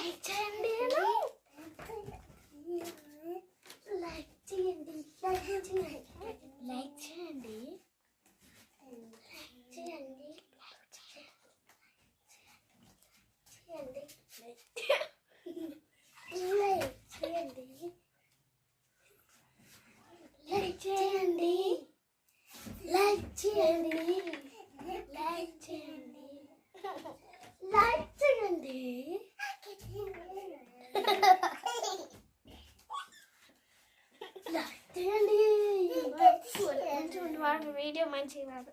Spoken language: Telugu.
లైక్ చేయండి లైక్ చేయండి లైక్ చేయండి లైక్ చేయండి లైక్ చేయండి లైక్ చేయండి లైక్ చేయండి లైక్ చేయండి వీడియో మంచిగా రాదు